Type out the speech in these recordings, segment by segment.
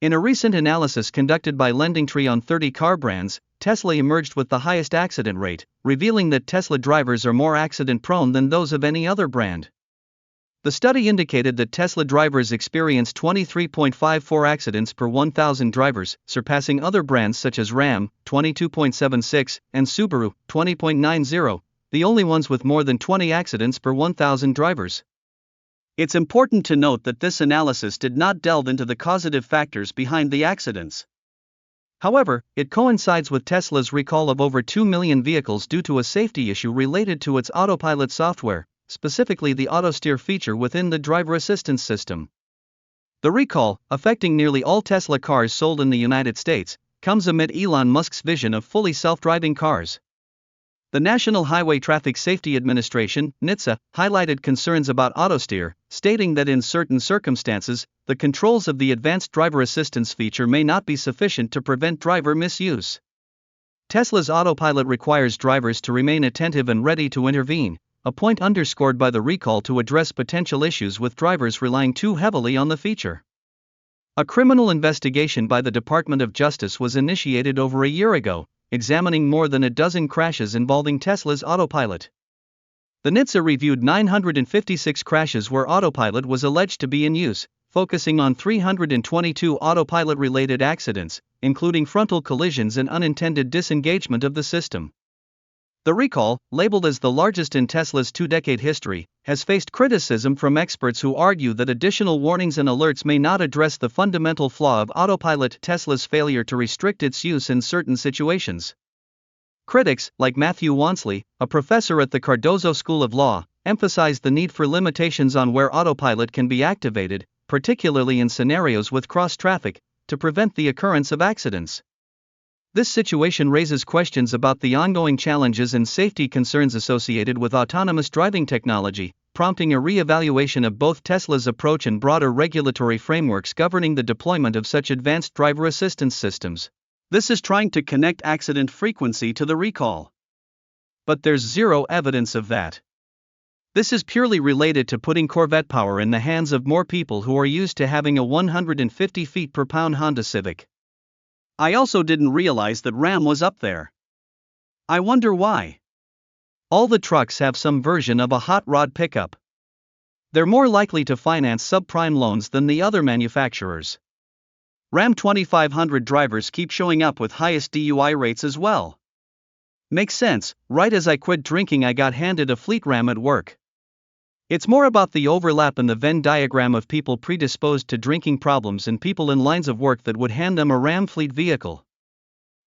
In a recent analysis conducted by LendingTree on 30 car brands, Tesla emerged with the highest accident rate, revealing that Tesla drivers are more accident-prone than those of any other brand. The study indicated that Tesla drivers experienced 23.54 accidents per 1,000 drivers, surpassing other brands such as Ram, 22.76, and Subaru, 20.90, the only ones with more than 20 accidents per 1,000 drivers. It's important to note that this analysis did not delve into the causative factors behind the accidents. However, it coincides with Tesla's recall of over 2 million vehicles due to a safety issue related to its autopilot software, specifically the AutoSteer feature within the driver assistance system. The recall, affecting nearly all Tesla cars sold in the United States, comes amid Elon Musk's vision of fully self-driving cars. The National Highway Traffic Safety Administration, NHTSA, highlighted concerns about AutoSteer, stating that in certain circumstances, the controls of the advanced driver assistance feature may not be sufficient to prevent driver misuse. Tesla's autopilot requires drivers to remain attentive and ready to intervene, a point underscored by the recall to address potential issues with drivers relying too heavily on the feature. A criminal investigation by the Department of Justice was initiated over a year ago, examining more than a dozen crashes involving Tesla's autopilot. The NHTSA reviewed 956 crashes where autopilot was alleged to be in use, focusing on 322 autopilot-related accidents, including frontal collisions and unintended disengagement of the system. The recall, labeled as the largest in Tesla's two-decade history, has faced criticism from experts who argue that additional warnings and alerts may not address the fundamental flaw of autopilot. Tesla's failure to restrict its use in certain situations. Critics, like Matthew Wansley, a professor at the Cardozo School of Law, emphasized the need for limitations on where autopilot can be activated, particularly in scenarios with cross-traffic, to prevent the occurrence of accidents. This situation raises questions about the ongoing challenges and safety concerns associated with autonomous driving technology, prompting a re-evaluation of both Tesla's approach and broader regulatory frameworks governing the deployment of such advanced driver assistance systems. This is trying to connect accident frequency to the recall. But there's zero evidence of that. This is purely related to putting Corvette power in the hands of more people who are used to having a 150 feet per pound Honda Civic. I also didn't realize that Ram was up there. I wonder why. All the trucks have some version of a hot rod pickup. They're more likely to finance subprime loans than the other manufacturers. Ram 2500 drivers keep showing up with highest DUI rates as well. Makes sense, right as I quit drinking I got handed a fleet Ram at work. It's more about the overlap in the Venn diagram of people predisposed to drinking problems and people in lines of work that would hand them a Ram fleet vehicle.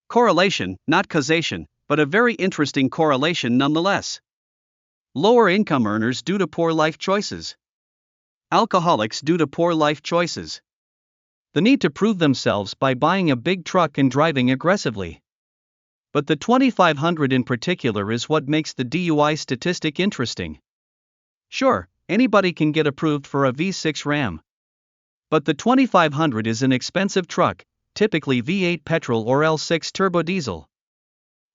Correlation, not causation, but a very interesting correlation nonetheless. Lower income earners due to poor life choices. Alcoholics due to poor life choices. The need to prove themselves by buying a big truck and driving aggressively. But the 2500 in particular is what makes the DUI statistic interesting. Sure, anybody can get approved for a V6 Ram. But the 2500 is an expensive truck, typically V8 petrol or L6 turbo diesel.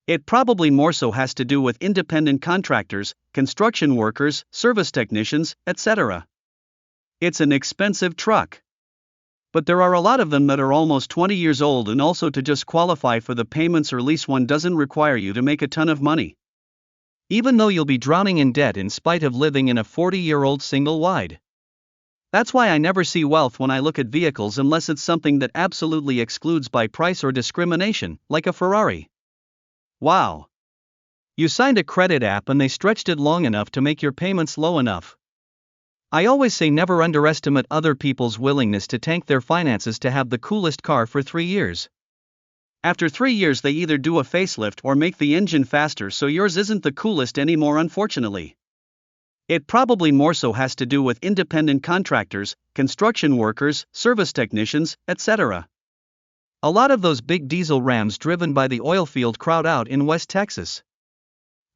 It probably more so has to do with independent contractors, construction workers, service technicians, etc. It's an expensive truck. But there are a lot of them that are almost 20 years old, and also to just qualify for the payments or lease one doesn't require you to make a ton of money. Even though you'll be drowning in debt in spite of living in a 40-year-old single wide. That's why I never see wealth when I look at vehicles unless it's something that absolutely excludes by price or discrimination, like a Ferrari. Wow. You signed a credit app and they stretched it long enough to make your payments low enough. I always say never underestimate other people's willingness to tank their finances to have the coolest car for 3 years. After 3 years they either do a facelift or make the engine faster, so yours isn't the coolest anymore, unfortunately. It probably more so has to do with independent contractors, construction workers, service technicians, etc. A lot of those big diesel Rams driven by the oilfield crowd out in West Texas.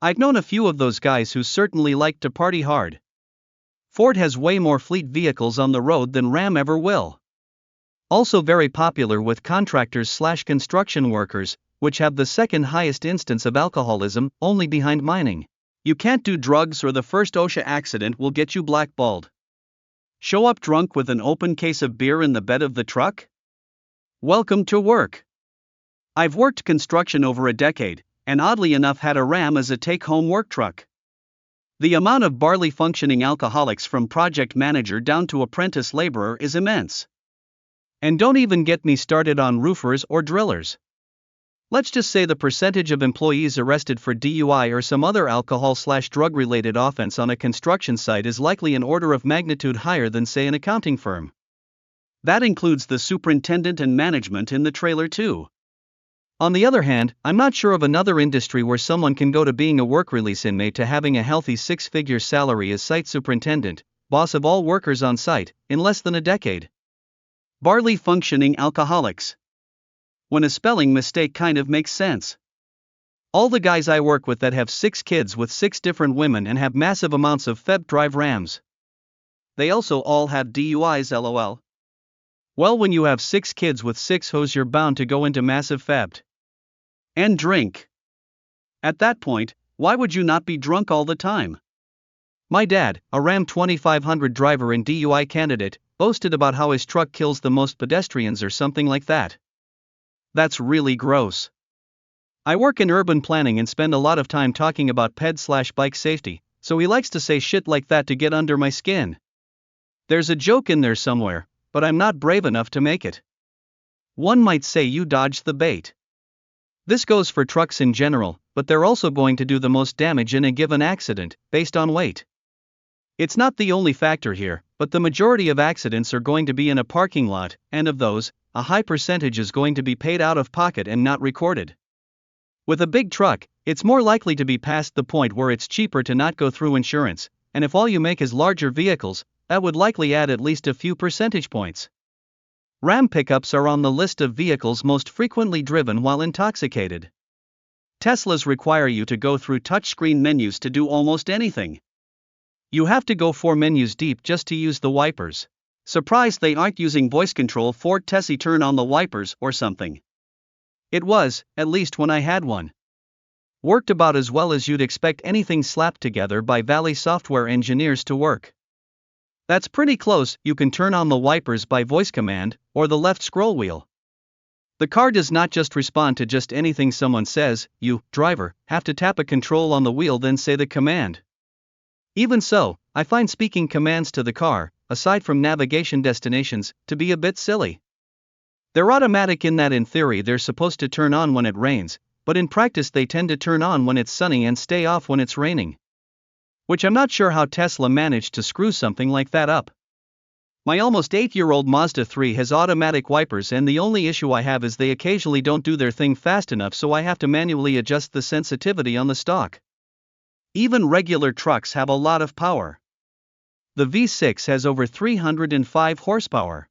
I've known a few of those guys who certainly like to party hard. Ford has way more fleet vehicles on the road than Ram ever will. Also very popular with contractors/construction workers, which have the second highest instance of alcoholism, only behind mining. You can't do drugs or the first OSHA accident will get you blackballed. Show up drunk with an open case of beer in the bed of the truck? Welcome to work. I've worked construction over a decade, and oddly enough had a Ram as a take-home work truck. The amount of barely functioning alcoholics from project manager down to apprentice laborer is immense. And don't even get me started on roofers or drillers. Let's just say the percentage of employees arrested for DUI or some other alcohol/drug-related offense on a construction site is likely an order of magnitude higher than, say, an accounting firm. That includes the superintendent and management in the trailer too. On the other hand, I'm not sure of another industry where someone can go to being a work release inmate to having a healthy six-figure salary as site superintendent, boss of all workers on site, in less than a decade. Barely functioning alcoholics. When a spelling mistake kind of makes sense. All the guys I work with that have 6 kids with 6 different women and have massive amounts of Feb drive Rams. They also all have DUIs, lol. Well, when you have 6 kids with 6 hoes, you're bound to go into massive Feb. And drink. At that point, why would you not be drunk all the time? My dad, a Ram 2500 driver and DUI candidate, boasted about how his truck kills the most pedestrians or something like that. That's really gross. I work in urban planning and spend a lot of time talking about ped/bike safety, so he likes to say shit like that to get under my skin. There's a joke in there somewhere, but I'm not brave enough to make it. One might say you dodged the bait. This goes for trucks in general, but they're also going to do the most damage in a given accident, based on weight. It's not the only factor here, but the majority of accidents are going to be in a parking lot, and of those, a high percentage is going to be paid out of pocket and not recorded. With a big truck, it's more likely to be past the point where it's cheaper to not go through insurance, and if all you make is larger vehicles, that would likely add at least a few percentage points. Ram pickups are on the list of vehicles most frequently driven while intoxicated. Teslas require you to go through touchscreen menus to do almost anything. You have to go 4 menus deep just to use the wipers. Surprised they aren't using voice control for Tessie turn on the wipers or something. It was, at least when I had one. Worked about as well as you'd expect anything slapped together by Valley software engineers to work. That's pretty close. You can turn on the wipers by voice command, or the left scroll wheel. The car does not just respond to just anything someone says. You, driver, have to tap a control on the wheel then say the command. Even so, I find speaking commands to the car, aside from navigation destinations, to be a bit silly. They're automatic in that in theory they're supposed to turn on when it rains, but in practice they tend to turn on when it's sunny and stay off when it's raining. Which I'm not sure how Tesla managed to screw something like that up. My almost 8-year-old Mazda 3 has automatic wipers, and the only issue I have is they occasionally don't do their thing fast enough, so I have to manually adjust the sensitivity on the stock. Even regular trucks have a lot of power. The V6 has over 305 horsepower.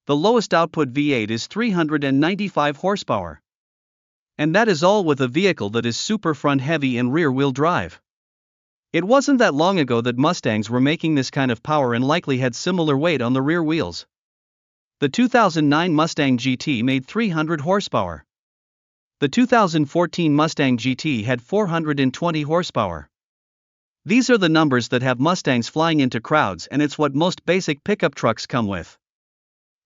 The lowest output V8 is 395 horsepower. And that is all with a vehicle that is super front heavy and rear-wheel drive. It wasn't that long ago that Mustangs were making this kind of power and likely had similar weight on the rear wheels. The 2009 Mustang GT made 300 horsepower. The 2014 Mustang GT had 420 horsepower. These are the numbers that have Mustangs flying into crowds, and it's what most basic pickup trucks come with.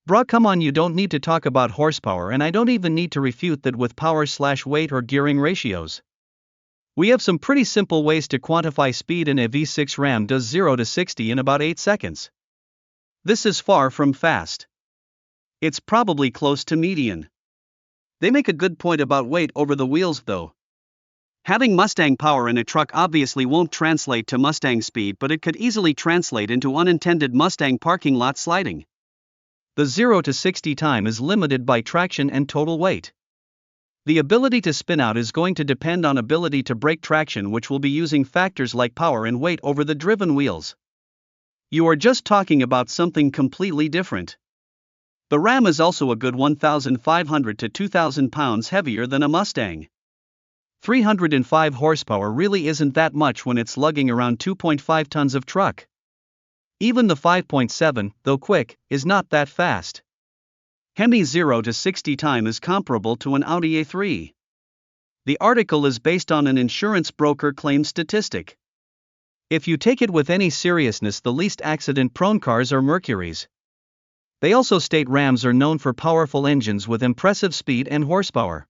Bruh, come on, you don't need to talk about horsepower, and I don't even need to refute that with power/weight or gearing ratios. We have some pretty simple ways to quantify speed, and a V6 Ram does 0 to 60 in about 8 seconds. This is far from fast. It's probably close to median. They make a good point about weight over the wheels though. Having Mustang power in a truck obviously won't translate to Mustang speed, but it could easily translate into unintended Mustang parking lot sliding. The 0 to 60 time is limited by traction and total weight. The ability to spin out is going to depend on ability to break traction, which will be using factors like power and weight over the driven wheels. You are just talking about something completely different. The Ram is also a good 1,500 to 2,000 pounds heavier than a Mustang. 305 horsepower really isn't that much when it's lugging around 2.5 tons of truck. Even the 5.7, though quick, is not that fast. Hemi 0 to 60 time is comparable to an Audi A3. The article is based on an insurance broker claim statistic. If you take it with any seriousness, the least accident-prone cars are Mercuries. They also state Rams are known for powerful engines with impressive speed and horsepower.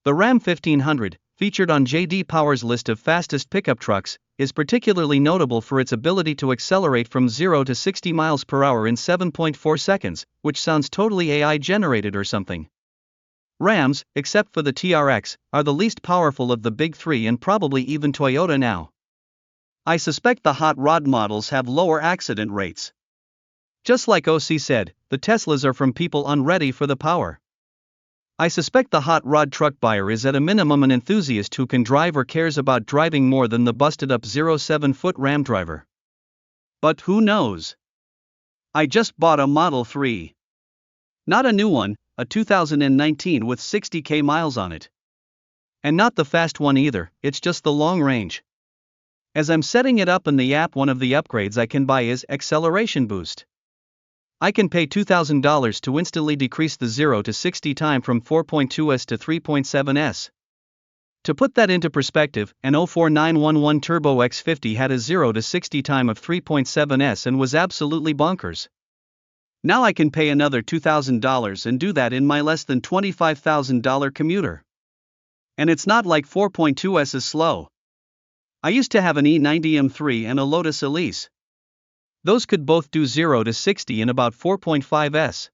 The Ram 1500, featured on J.D. Power's list of fastest pickup trucks, is particularly notable for its ability to accelerate from 0 to 60 miles per hour in 7.4 seconds, which sounds totally AI generated or something. Rams, except for the TRX, are the least powerful of the big three and probably even Toyota now. I suspect the hot rod models have lower accident rates. Just like OC said, the Teslas are from people unready for the power. I suspect the hot rod truck buyer is at a minimum an enthusiast who can drive or cares about driving more than the busted up 07-foot Ram driver. But who knows? I just bought a Model 3. Not a new one, a 2019 with 60k miles on it. And not the fast one either, it's just the long range. As I'm setting it up in the app, one of the upgrades I can buy is Acceleration Boost. I can pay $2,000 to instantly decrease the 0 to 60 time from 4.2s to 3.7s. To put that into perspective, an 04911 Turbo X50 had a 0 to 60 time of 3.7s and was absolutely bonkers. Now I can pay another $2,000 and do that in my less than $25,000 commuter. And it's not like 4.2s is slow. I used to have an E90 M3 and a Lotus Elise. Those could both do 0 to 60 in about 4.5s.